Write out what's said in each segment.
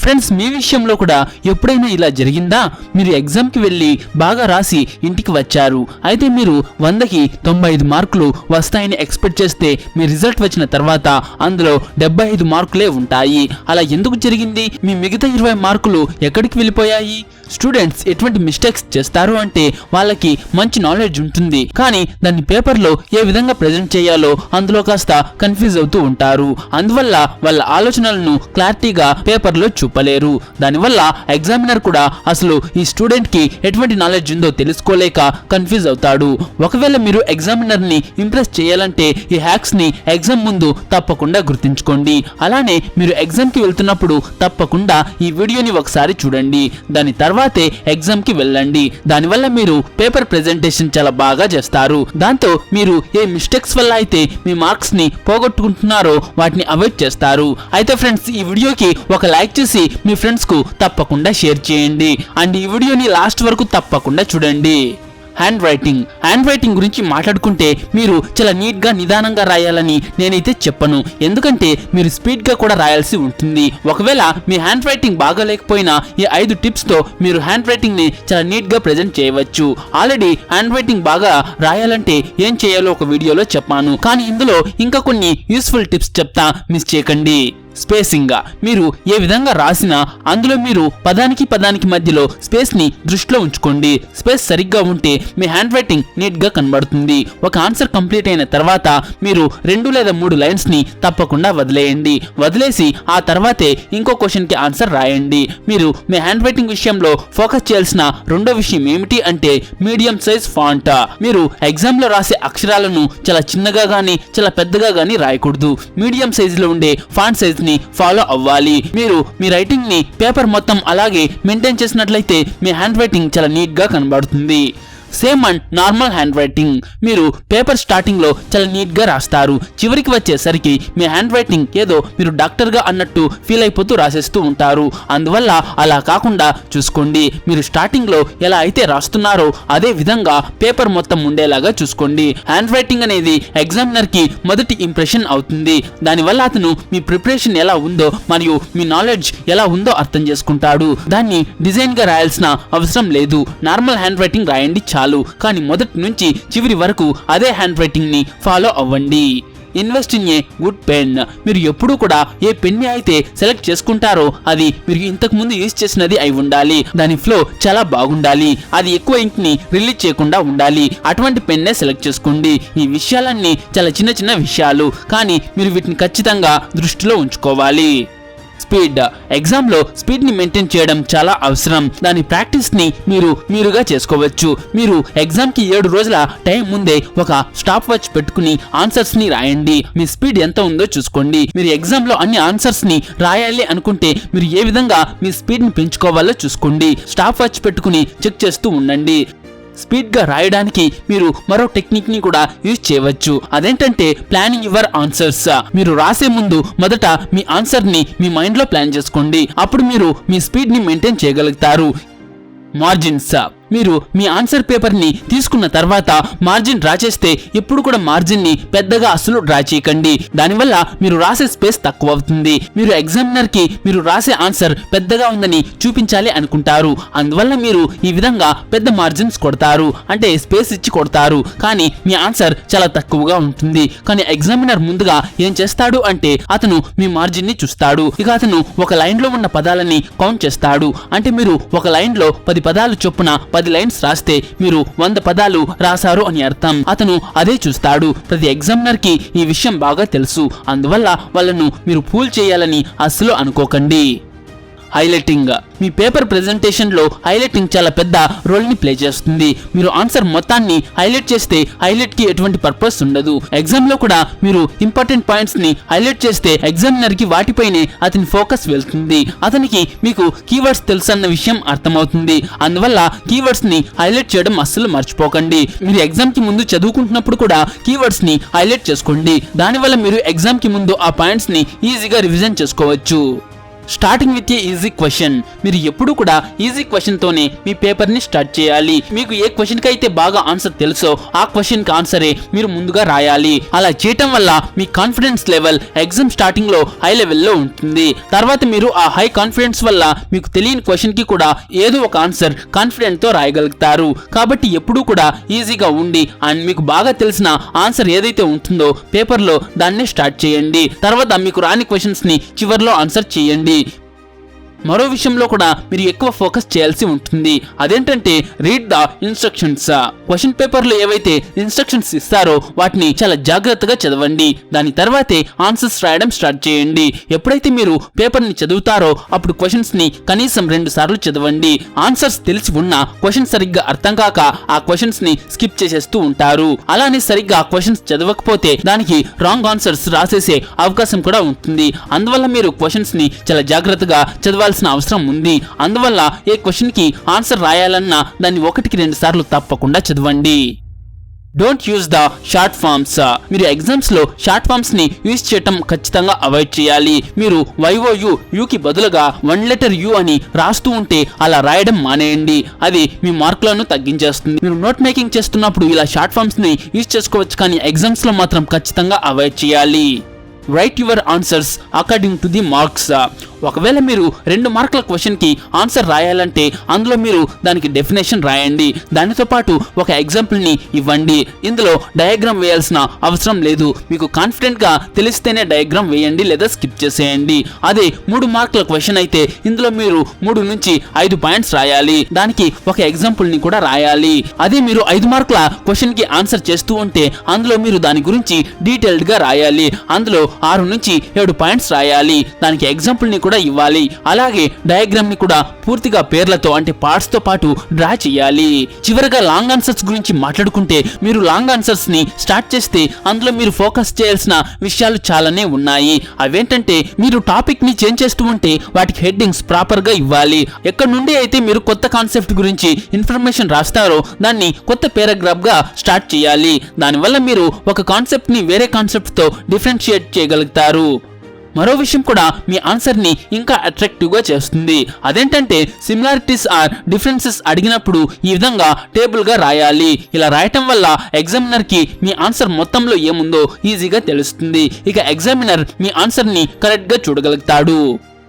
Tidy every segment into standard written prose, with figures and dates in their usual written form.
Friends, మీ విషయంలో కూడా ఎప్పుడైనా ఇలా జరిగిందా? మీరు ఎగ్జామ్కి వెళ్ళి బాగా రాసి ఇంటికి వచ్చారు. అయితే మీరు 100కి 95 మార్కులు వస్తాయని ఎక్స్పెక్ట్ చేస్తే మీ రిజల్ట్ వచ్చిన తర్వాత అందులో 75 మార్కులే ఉంటాయి. అలా ఎందుకు జరిగింది? మీ మిగతా 20 మార్కులు ఎక్కడికి వెళ్ళిపోయాయి? స్టూడెంట్స్ ఎటువంటి మిస్టేక్స్ చేస్తారు అంటే వాళ్ళకి మంచి నాలెడ్జ్ ఉంటుంది, కానీ దాన్ని పేపర్లో ఏ విధంగా ప్రెజెంట్ చేయాలో అందులో కాస్త కన్ఫ్యూజ్ అవుతూ ఉంటారు. అందువల్ల వాళ్ళ ఆలోచనలను క్లారిటీగా పేపర్లో చూపలేరు. దానివల్ల ఎగ్జామినర్ కూడా అసలు ఈ స్టూడెంట్ కి ఎటువంటి నాలెడ్జ్ ఉందో తెలుసుకోలేక కన్ఫ్యూజ్ అవుతాడు. ఒకవేళ మీరు ఎగ్జామినర్ ని ఇంప్రెస్ చేయాలంటే ఈ హ్యాక్స్ ని ఎగ్జామ్ ముందు తప్పకుండా గుర్తుంచుకోండి. అలానే మీరు ఎగ్జామ్ కి వెళ్తున్నప్పుడు తప్పకుండా ఈ వీడియోని ఒకసారి చూడండి. దాని తర్వాతే ఎగ్జామ్ కి వెళ్ళండి. దానివల్ల మీరు పేపర్ ప్రెజెంటేషన్ చాలా బాగా చేస్తారు. దాంతో మీరు ఏ మిస్టేక్స్ వల్ల అయితే మీ మార్క్స్ ని పోగొట్టుకుంటున్నారో వాటిని అవాయిడ్ చేస్తారు. అయితే ఫ్రెండ్స్, ఈ వీడియోకి ఒక లైక్ చేసి మీ ఫ్రెండ్స్ కు తప్పకుండా షేర్ చేయండి. అండ్ ఈ వీడియోని లాస్ట్ వరకు తప్పకుండా చూడండి. హ్యాండ్ రైటింగ్ గురించి మాట్లాడుకుంటే మీరు చాలా నీట్ గా నిదానంగా రాయాలని నేనైతే చెప్పను. ఎందుకంటే మీరు స్పీడ్ గా కూడా రాయాల్సి ఉంటుంది. ఒకవేళ మీ హ్యాండ్ రైటింగ్ బాగా లేకపోయినా ఈ 5 టిప్స్ తో మీరు హ్యాండ్ రైటింగ్ ని చాలా నీట్ గా ప్రెజెంట్ చేయవచ్చు. ఆల్రెడీ హ్యాండ్ రైటింగ్ బాగా రాయాలంటే ఏం చేయాలో ఒక వీడియోలో చెప్పాను, కానీ ఇందులో ఇంకా కొన్ని యూస్ఫుల్ టిప్స్ చెప్తా, మిస్ చేయకండి. స్పేసింగ్, మీరు ఏ విధంగా రాసినా అందులో మీరు పదానికి మధ్యలో స్పేస్ ని దృష్టిలో ఉంచుకోండి. స్పేస్ సరిగ్గా ఉంటే మీ హ్యాండ్ రైటింగ్ నీట్ గా కనబడుతుంది. ఒక ఆన్సర్ కంప్లీట్ అయిన తర్వాత మీరు 2 లేదా 3 లైన్స్ ని తప్పకుండా వదిలేయండి. వదిలేసి ఆ తర్వాతే ఇంకో క్వశ్చన్ కి ఆన్సర్ రాయండి. మీరు మీ హ్యాండ్ రైటింగ్ విషయంలో ఫోకస్ చేయాల్సిన రెండో విషయం ఏమిటి అంటే మీడియం సైజ్ ఫాంట్. మీరు ఎగ్జామ్ లో రాసే అక్షరాలను చాలా చిన్నగా గానీ చాలా పెద్దగా గానీ రాయకూడదు. మీడియం సైజ్ లో ఉండే ఫాంట్ సైజ్ ని ఫాలో అవ్వాలి. మీరు మీ రైటింగ్ ని పేపర్ మొత్తం అలాగే మెయింటైన్ చేసినట్లయితే మీ హ్యాండ్ రైటింగ్ చాలా నీట్ గా కనబడుతుంది. Same and normal hand writing, మీరు పేపర్ స్టార్టింగ్ లో చాలా నీట్ గా రాస్తారు. చివరికి వచ్చేసరికి మీ హ్యాండ్ రైటింగ్ ఏదో మీరు డాక్టర్ గా అన్నట్టు ఫీల్ అయిపోతూ రాసేస్తూ ఉంటారు. అందువల్ల అలా కాకుండా చూసుకోండి. మీరు స్టార్టింగ్ లో ఎలా అయితే రాస్తున్నారో అదే విధంగా పేపర్ మొత్తం ఉండేలాగా చూసుకోండి. హ్యాండ్ రైటింగ్ అనేది ఎగ్జామినర్ కి మొదటి ఇంప్రెషన్ అవుతుంది. దానివల్ల అతను మీ ప్రిపరేషన్ ఎలా ఉందో మరియు మీ నాలెడ్జ్ ఎలా ఉందో అర్థం చేసుకుంటాడు. దాన్ని డిజైన్ గా రాయాల్సిన అవసరం లేదు. నార్మల్ హ్యాండ్ రైటింగ్ రాయండి చాలు, కానీ మొదటి నుంచి చివరి వరకు అదే హ్యాండ్ రైటింగ్ ని ఫాలో అవ్వండి. Invest in a good pen, మీరు ఎప్పుడూ కూడా ఏ పెన్ అయితే సెలెక్ట్ చేసుకుంటారో అది మీరు ఇంతకు ముందు యూజ్ చేసినది అయి ఉండాలి. దాని ఫ్లో చాలా బాగుండాలి. అది ఎక్కువ ఇంక్ ని రిలీజ్ చేయకుండా ఉండాలి. అటువంటి పెన్నే సెలెక్ట్ చేసుకోండి. ఈ విషయాలన్నీ చాలా చిన్న విషయాలు, కానీ మీరు వీటిని ఖచ్చితంగా దృష్టిలో ఉంచుకోవాలి. స్పీడ్, ఎగ్జామ్ లో స్పీడ్ ని మెయింటైన్ చేయడం చాలా అవసరం. దాని ప్రాక్టీస్ ని మీరుగా చేసుకోవచ్చు. మీరు ఎగ్జామ్ కి 7 రోజుల టైం ముందే ఒక స్టాప్ వాచ్ పెట్టుకుని ఆన్సర్స్ ని రాయండి. మీ స్పీడ్ ఎంత ఉందో చూసుకోండి. మీరు ఎగ్జామ్ లో అన్ని ఆన్సర్స్ ని రాయాలి అనుకుంటే మీరు ఏ విధంగా మీ స్పీడ్ ని పెంచుకోవాలో చూసుకోండి. స్టాప్ వాచ్ పెట్టుకుని చెక్ చేస్తూ ఉండండి. స్పీడ్ గా రాయడానికి మీరు మరో టెక్నిక్ ని కూడా యూజ్ చేయవచ్చు. అదేంటంటే ప్లానింగ్ యువర్ ఆన్సర్స్. మీరు రాసే ముందు మొదట మీ ఆన్సర్ ని మీ మైండ్ లో ప్లాన్ చేసుకోండి. అప్పుడు మీరు మీ స్పీడ్ ని మెయింటైన్ చేయగలుగుతారు. మార్జిన్స్, మీరు మీ ఆన్సర్ పేపర్ ని తీసుకున్న తర్వాత మార్జిన్ డ్రా చేస్తే ఎప్పుడు కూడా మార్జిన్ ని పెద్దగా అసలు డ్రా చేయకండి. దానివల్ల మీరు రాసే స్పేస్ తక్కువ అవుతుంది. మీరు ఎగ్జామినర్ కి మీరు రాసే ఆన్సర్ పెద్దగా ఉందని చూపించాలి అనుకుంటారు. అందువల్ల మీరు ఈ విధంగా పెద్ద మార్జిన్స్ కొడతారు, అంటే స్పేస్ ఇచ్చి కొడతారు, కానీ మీ ఆన్సర్ చాలా తక్కువగా ఉంటుంది. కానీ ఎగ్జామినర్ ముందుగా ఏం చేస్తాడు అంటే అతను మీ మార్జిన్ ని చూస్తాడు. ఇక అతను ఒక లైన్ లో ఉన్న పదాలని కౌంట్ చేస్తాడు. అంటే మీరు ఒక లైన్ లో 10 పదాలు చొప్పున 10 లైన్స్ రాస్తే మీరు 100 పదాలు రాశారు అని అర్థం. అతను అదే చూస్తాడు. ప్రతి ఎగ్జామినర్ కి ఈ విషయం బాగా తెలుసు. అందువల్ల వాళ్ళను మీరు ఫూల్ చేయాలని అస్సలు అనుకోకండి. హైలైటింగ్, మీ పేపర్ ప్రెజెంటేషన్ లో హైలైటింగ్ చాలా పెద్ద రోల్ ని ప్లే చేస్తుంది. మీరు ఆన్సర్ మొత్తాన్ని హైలైట్ చేస్తే హైలైట్ కి ఎటువంటి పర్పస్ ఉండదు. ఎగ్జామ్ లో కూడా మీరు ఇంపార్టెంట్ పాయింట్స్ ని హైలైట్ చేస్తే ఎగ్జామినర్ కి వాటిపైనే అతని ఫోకస్ వెళ్తుంది. అతనికి మీకు కీవర్డ్స్ తెలుసన్న విషయం అర్థమవుతుంది. అందువల్ల కీవర్డ్స్ ని హైలైట్ చేయడం అస్సలు మర్చిపోకండి. మీరు ఎగ్జామ్ కి ముందు చదువుకుంటున్నప్పుడు కూడా కీవర్డ్స్ ని హైలైట్ చేసుకోండి. దానివల్ల మీరు ఎగ్జామ్ కి ముందు ఆ పాయింట్స్ ని ఈజీగా రివిజన్ చేసుకోవచ్చు. Starting with a easy question. మీరు ఎప్పుడు కూడా ఈజీ క్వశ్చన్ తోనే మీ పేపర్ ని స్టార్ట్ చేయాలి. మీకు ఏ క్వశ్చన్ కి అయితే బాగా ఆన్సర్ తెలుసో ఆ క్వశ్చన్ కి ఆన్సరే మీరు ముందుగా రాయాలి. అలా చేయటం వల్ల మీ కాన్ఫిడెన్స్ లెవెల్ ఎగ్జామ్ స్టార్టింగ్ లో హై లెవెల్లో ఉంటుంది. తర్వాత మీరు ఆ హై కాన్ఫిడెన్స్ వల్ల మీకు తెలియని క్వశ్చన్ కి కూడా ఏదో ఒక ఆన్సర్ కాన్ఫిడెంట్ తో రాయగలుగుతారు. కాబట్టి ఎప్పుడూ కూడా ఈజీగా ఉండి అండ్ మీకు బాగా తెలిసిన ఆన్సర్ ఏదైతే ఉంటుందో పేపర్ లో దాన్ని స్టార్ట్ చేయండి. తర్వాత మీకు రాని క్వశ్చన్స్ ని చివర్లో ఆన్సర్ చేయండి. మరో విషయంలో కూడా మీరు ఎక్కువ ఫోకస్ చేయాల్సి ఉంటుంది. అదేంటంటే read the instructions. Question paper లో ఏవైతే ఇన్స్ట్రక్షన్స్ ఇస్తారో వాటిని చాలా జాగ్రత్తగా చదవండి. దాని తర్వాతే ఆన్సర్స్ రాయడం స్టార్ట్ చేయండి. ఎప్పుడైతే మీరు పేపర్ ని చదువుతారో అప్పుడు క్వశ్చన్స్ ని కనీసం 2 సార్లు చదవండి. ఆన్సర్స్ తెలిసి ఉన్నా క్వశ్చన్ సరిగ్గా అర్థం కాక ఆ క్వశ్చన్స్ ని స్కిప్ చేసేస్తూ ఉంటారు. అలానే సరిగ్గా ఆ క్వశ్చన్స్ చదవకపోతే దానికి రాంగ్ ఆన్సర్స్ రాసేసే అవకాశం కూడా ఉంటుంది. అందువల్ల మీరు క్వశ్చన్స్ ని చాలా జాగ్రత్తగా చదవాలి అవసరం ఉంది. అందువల్ల ఏ క్వశ్చన్ కి ఆన్సర్ రాయాలన్నా దాన్ని 1-2 సార్లు తప్పకుండా చదవండి. Don't use the short forms. మీరు ఎగ్జామ్స్ లో షార్ట్ ఫామ్స్ ని యూజ్ చేయటం ఖచ్చితంగా అవాయిడ్ చేయాలి. మీరు YOU కి బదులుగా 1 లెటర్ U అని రాస్తూ ఉంటే అలా రాయడం మానేయండి. అది మీ మార్కులను తగ్గించేస్తుంది. మీరు నోట్ మేకింగ్ చేస్తున్నప్పుడు ఇలా షార్ట్ ఫామ్స్ ని యూజ్ చేసుకోవచ్చు, కానీ ఎగ్జామ్స్ లో మాత్రం ఖచ్చితంగా అవాయిడ్ చేయాలి. Right your answers according to the marks. ఒకవేళ మీరు 2 మార్కుల క్వశ్చన్ కి ఆన్సర్ రాయాలంటే అందులో మీరు దానికి డెఫినేషన్ రాయండి. దానితో పాటు ఒక ఎగ్జాంపుల్ ని ఇవ్వండి. ఇందులో డయాగ్రామ్ వేయాల్సిన అవసరం లేదు. మీకు కాన్ఫిడెంట్ గా తెలిస్తేనే డయాగ్రామ్ వేయండి లేదా స్కిప్ చేసేయండి. అదే 3 మార్కుల క్వశ్చన్ అయితే ఇందులో మీరు 3 నుంచి 5 పాయింట్స్ రాయాలి. దానికి ఒక ఎగ్జాంపుల్ ని కూడా రాయాలి. అదే మీరు 5 మార్కుల క్వశ్చన్ కి ఆన్సర్ చేస్తూ ఉంటే అందులో మీరు దాని గురించి డీటెయిల్డ్ గా రాయాలి. అందులో 6 నుంచి 7 పాయింట్స్ రాయాలి. దానికి ఎగ్జాంపుల్ ని కూడా ఇవ్వాలి. అలాగే డయాగ్రామ్ ని కూడా పూర్తిగా పేర్లతో అంటే పార్ట్స్ తో పాటు డ్రా చేయాలి. చివరగా లాంగ్ ఆన్సర్స్ గురించి మాట్లాడుకుంటే మీరు లాంగ్ ఆన్సర్స్ ని స్టార్ట్ చేస్తే అందులో మీరు ఫోకస్ చేయాల్సిన విషయాలు చాలానే ఉన్నాయి. అవేంటంటే మీరు టాపిక్ ని చేంజ్ చేస్తూ ఉంటే వాటికి హెడ్డింగ్స్ ప్రాపర్ గా ఇవ్వాలి. ఎక్కడ నుండి అయితే మీరు కొత్త కాన్సెప్ట్ గురించి ఇన్ఫర్మేషన్ రాస్తారో దాన్ని కొత్త పారాగ్రాఫ్ గా స్టార్ట్ చేయాలి. దానివల్ల మీరు ఒక కాన్సెప్ట్ ని వేరే కాన్సెప్ట్ తో డిఫరెన్షియేట్ చేయగలుగుతారు. మరో విషయం కూడా మీ ఆన్సర్ ని ఇంకా అట్రాక్టివ్ గా చేస్తుంది. అదేంటంటే సిమిలారిటీస్ ఆర్ డిఫరెన్సెస్ అడిగినప్పుడు ఈ విధంగా టేబుల్ గా రాయాలి. ఇలా రాయటం వల్ల ఎగ్జామినర్ కి మీ ఆన్సర్ మొత్తంలో ఏముందో ఈజీగా తెలుస్తుంది. ఇక ఎగ్జామినర్ మీ ఆన్సర్ ని కరెక్ట్ గా చూడగలుగుతాడు.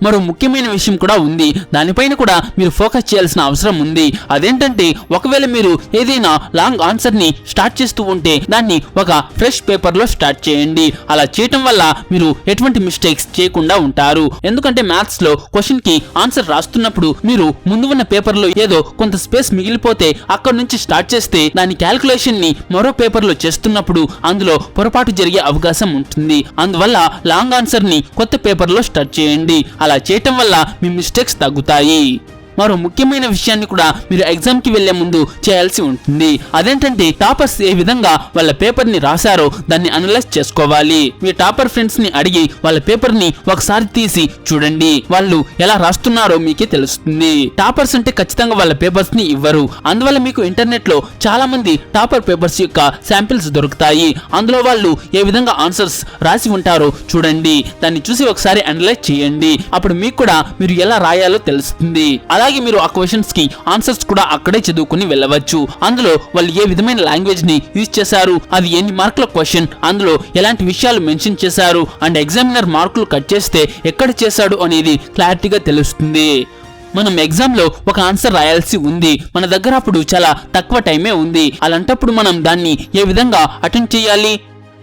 మరో ముఖ్యమైన విషయం కూడా ఉంది. దానిపైన కూడా మీరు ఫోకస్ చేయాల్సిన అవసరం ఉంది. అదేంటంటే ఒకవేళ మీరు ఏదైనా లాంగ్ ఆన్సర్ ని స్టార్ట్ చేస్తూ ఉంటే దాన్ని ఒక ఫ్రెష్ పేపర్ లో స్టార్ట్ చేయండి. అలా చేయటం వల్ల మీరు ఎటువంటి మిస్టేక్స్ చేయకుండా ఉంటారు. ఎందుకంటే మ్యాథ్స్ లో క్వశ్చన్ కి ఆన్సర్ రాస్తున్నప్పుడు మీరు ముందు ఉన్న పేపర్ లో ఏదో కొంత స్పేస్ మిగిలిపోతే అక్కడ నుంచి స్టార్ట్ చేస్తే దాని క్యాల్కులేషన్ ని మరో పేపర్ లో చేస్తున్నప్పుడు అందులో పొరపాటు జరిగే అవకాశం ఉంటుంది. అందువల్ల లాంగ్ ఆన్సర్ ని కొత్త పేపర్ లో స్టార్ట్ చేయండి. అలా చేయటం వల్ల మీ మిస్టేక్స్ తగ్గుతాయి. మరో ముఖ్యమైన విషయాన్ని కూడా మీరు ఎగ్జామ్ కి వెళ్లే ముందు చేయాల్సి ఉంటుంది. అదేంటంటే టాపర్స్ ఏ విధంగా వాళ్ళ పేపర్ ని రాశారో దాన్ని అనలైజ్ చేసుకోవాలి. మీ టాపర్ ఫ్రెండ్స్ ని అడిగి వాళ్ళ పేపర్ ని ఒకసారి తీసి చూడండి. వాళ్ళు ఎలా రాస్తున్నారో మీకే తెలుస్తుంది. టాపర్స్ అంటే ఖచ్చితంగా వాళ్ళ పేపర్స్ ని ఇవ్వరు. అందువల్ల మీకు ఇంటర్నెట్ లో చాలా మంది టాపర్ పేపర్స్ యొక్క శాంపిల్స్ దొరుకుతాయి. అందులో వాళ్ళు ఏ విధంగా ఆన్సర్స్ రాసి ఉంటారో చూడండి. దాన్ని చూసి ఒకసారి అనలైజ్ చేయండి. అప్పుడు మీకు కూడా మీరు ఎలా రాయాలో తెలుస్తుంది. అలాగే మీరు ఆ క్వశ్చన్స్ కి ఆన్సర్స్ కూడా అక్కడే చదువుకుని వెళ్ళవచ్చు. అందులో వాళ్ళు ఏ విధమైన లాంగ్వేజ్ ని యూజ్ చేశారు, అది ఎన్ని మార్కుల క్వశ్చన్, అందులో ఎలాంటి విషయాలు మెన్షన్ చేశారు అండ్ ఎగ్జామినర్ మార్కులు కట్ చేస్తే ఎక్కడ చేశాడు అనేది క్లారిటీగా తెలుస్తుంది. మనం ఎగ్జామ్ లో ఒక ఆన్సర్ రాయాల్సి ఉంది. మన దగ్గర అప్పుడు చాలా తక్కువ టైమే ఉంది. అలాంటప్పుడు మనం దాన్ని ఏ విధంగా అటెండ్ చేయాలి?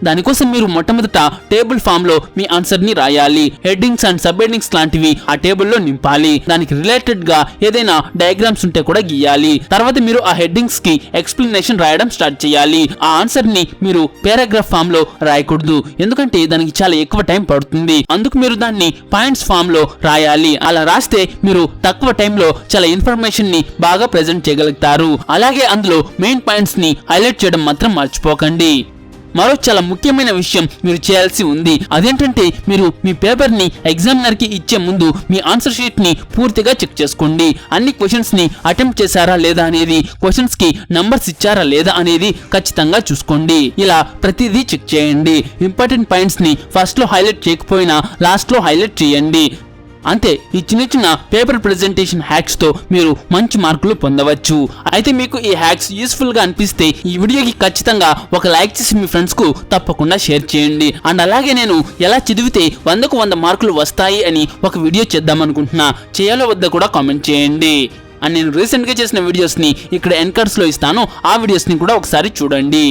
దానికోసం మీరు మొట్టమొదట టేబుల్ ఫామ్ లో మీ ఆన్సర్ ని రాయాలి. హెడ్డింగ్స్ అండ్ సబ్ హెడ్డింగ్స్ లాంటివి ఆ టేబుల్ లో నింపాలి. దానికి రిలేటెడ్ గా ఏదైనా డయాగ్రామ్స్ ఉంటే కూడా గీయాలి. తర్వాత మీరు ఆ హెడ్డింగ్స్ కి ఎక్స్ప్లెనేషన్ రాయడం స్టార్ట్ చేయాలి. ఆ ఆన్సర్ ని మీరు పారాగ్రాఫ్ ఫామ్ లో రాయకూడదు, ఎందుకంటే దానికి చాలా ఎక్కువ టైం పడుతుంది. అందుకు మీరు దాన్ని పాయింట్స్ ఫామ్ లో రాయాలి. అలా రాస్తే మీరు తక్కువ టైంలో చాలా ఇన్ఫర్మేషన్ ని బాగా ప్రెజెంట్ చేయగలుగుతారు. అలాగే అందులో మెయిన్ పాయింట్స్ ని హైలైట్ చేయడం మాత్రం మర్చిపోకండి. మరో చాలా ముఖ్యమైన విషయం మీరు చేయాల్సి ఉంది. అదేంటంటే మీరు మీ పేపర్ ని ఎగ్జామినర్ కి ఇచ్చే ముందు మీ ఆన్సర్ షీట్ ని పూర్తిగా చెక్ చేసుకోండి. అన్ని క్వశ్చన్స్ ని అటెంప్ట్ చేశారా లేదా అనేది, క్వశ్చన్స్ కి నంబర్స్ ఇచ్చారా లేదా అనేది ఖచ్చితంగా చూసుకోండి. ఇలా ప్రతిదీ చెక్ చేయండి. ఇంపార్టెంట్ పాయింట్స్ ని ఫస్ట్ లో హైలైట్ చేయకపోయినా లాస్ట్ లో హైలైట్ చేయండి. అంతే, ఈ చిన్న చిన్న పేపర్ ప్రెజెంటేషన్ హ్యాక్స్ తో మీరు మంచి మార్కులు పొందవచ్చు. అయితే మీకు ఈ హ్యాక్స్ యూస్ఫుల్ గా అనిపిస్తే ఈ వీడియోకి ఖచ్చితంగా ఒక లైక్ చేసి మీ ఫ్రెండ్స్ కు తప్పకుండా షేర్ చేయండి. అండ్ అలాగే నేను ఎలా చదివితే 100కు 100 మార్కులు వస్తాయి అని ఒక వీడియో చేద్దాం అనుకుంటున్నా, చేయాలో వద్ద కూడా కామెంట్ చేయండి. అండ్ నేను రీసెంట్ గా చేసిన వీడియోస్ ని ఇక్కడ ఎన్కర్స్ లో ఇస్తాను, ఆ వీడియోస్ ని కూడా ఒకసారి చూడండి.